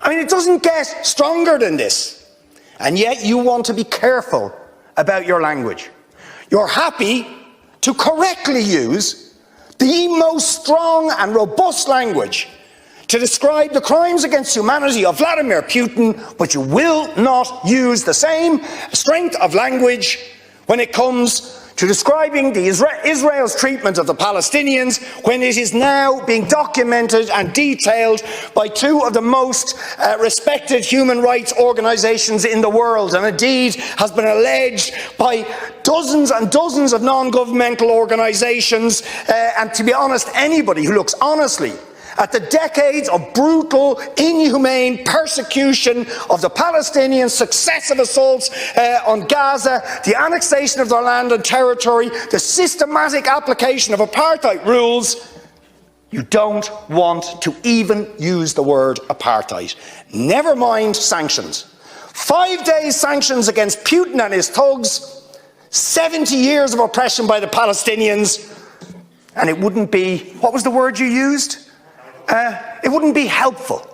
I mean, it doesn't get stronger than this. And yet you want to be careful about your language. You're happy to correctly use the most strong and robust language to describe the crimes against humanity of Vladimir Putin, but you will not use the same strength of language when it comes to describing Israel's treatment of the Palestinians, when it is now being documented and detailed by two of the most respected human rights organisations in the world, and indeed has been alleged by dozens and dozens of non-governmental organisations, and to be honest, anybody who looks honestly at the decades of brutal, inhumane persecution of the Palestinians, successive assaults on Gaza, the annexation of their land and territory, the systematic application of apartheid rules, you don't want to even use the word apartheid. Never mind sanctions. 5 days sanctions against Putin and his thugs, 70 years of oppression by the Palestinians, and it wouldn't be, what was the word you used? It wouldn't be helpful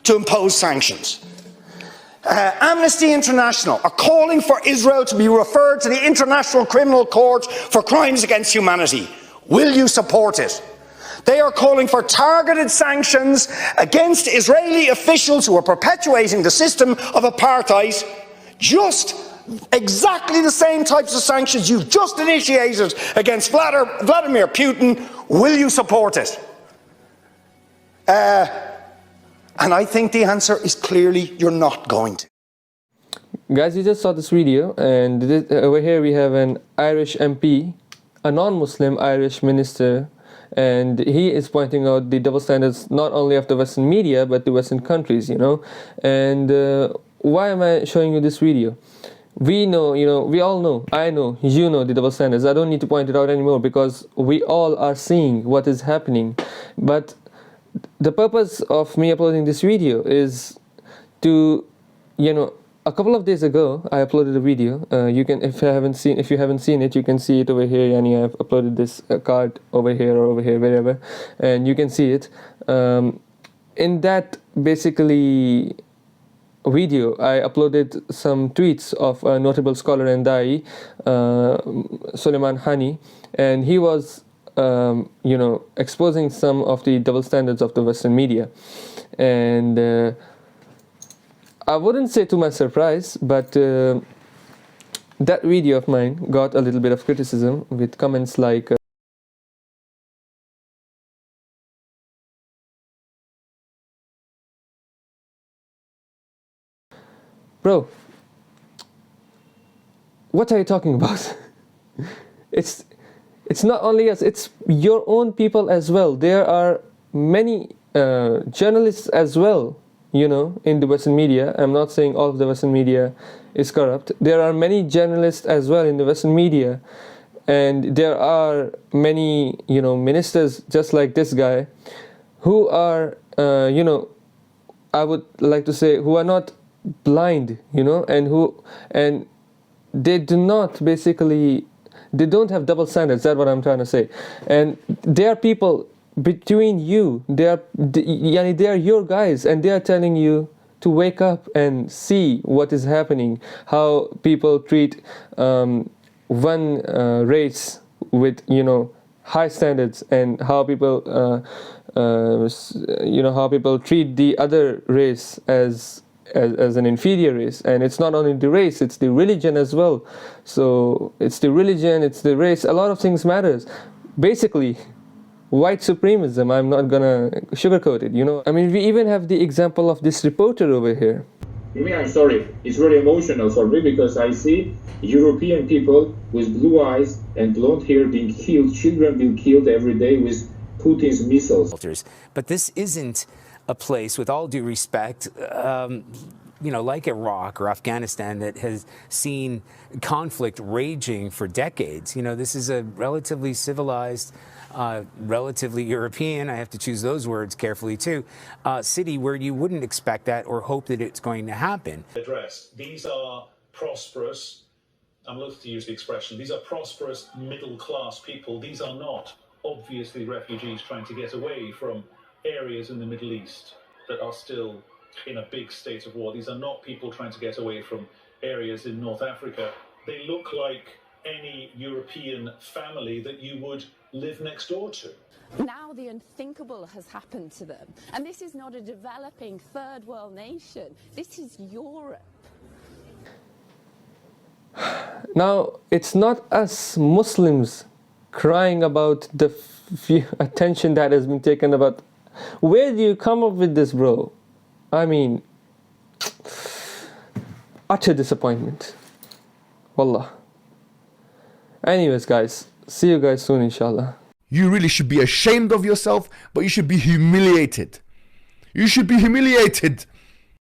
to impose sanctions. Amnesty International are calling for Israel to be referred to the International Criminal Court for crimes against humanity. Will you support it? They are calling for targeted sanctions against Israeli officials who are perpetuating the system of apartheid, just exactly the same types of sanctions you've just initiated against Vladimir Putin. Will you support it? And I think the answer is clearly you're not going to. Guys, you just saw this video, and over here we have an Irish MP, a non-Muslim Irish minister, and he is pointing out the double standards not only of the Western media but the Western countries, you know. And why am I showing you this video? We know, we all know, I know, you know the double standards. I don't need to point it out anymore because we all are seeing what is happening. But the purpose of me uploading this video is to, a couple of days ago I uploaded a video. You can, if you haven't seen it, you can see it over here. And I've uploaded this card over here or over here, wherever, and you can see it. In that basically video, I uploaded some tweets of a notable scholar and Da'i, Suleiman Hani, and he was exposing some of the double standards of the Western media. And I wouldn't say to my surprise, but that video of mine got a little bit of criticism with comments like bro, what are you talking about? It's not only us, it's your own people as well. There are many journalists as well, in the Western media. I'm not saying all of the Western media is corrupt. There are many journalists as well in the Western media. And there are many, ministers just like this guy who are, I would like to say, who are not blind, and they do not basically, they don't have double standards. That's what I'm trying to say. And there are people between you, they are your guys, and they are telling you to wake up and see what is happening, how people treat one race with high standards, and how people how people treat the other race as an inferior race. And it's not only the race, it's the religion as well. So it's the religion, it's the race, a lot of things matters. Basically, white supremacism, I'm not gonna sugarcoat it, I mean, we even have the example of this reporter over here. I'm sorry, it's really emotional for me because I see European people with blue eyes and blonde hair being killed, children being killed every day with Putin's missiles. But this isn't a place, with all due respect, like Iraq or Afghanistan, that has seen conflict raging for decades. This is a relatively civilized, relatively European, I have to choose those words carefully too, city where you wouldn't expect that or hope that it's going to happen. These are prosperous, I'm loath to use the expression, these are prosperous middle-class people. These are not obviously refugees trying to get away from areas in the Middle East that are still in a big state of war. These are not people trying to get away from areas in North Africa. They look like any European family that you would live next door to. Now the unthinkable has happened to them. And this is not a developing third world nation. This is Europe. Now, it's not us Muslims crying about the attention that has been taken about. Where do you come up with this, bro? I mean, utter disappointment. Wallah. Anyways, guys, see you guys soon, inshallah. You really should be ashamed of yourself, but you should be humiliated. You should be humiliated.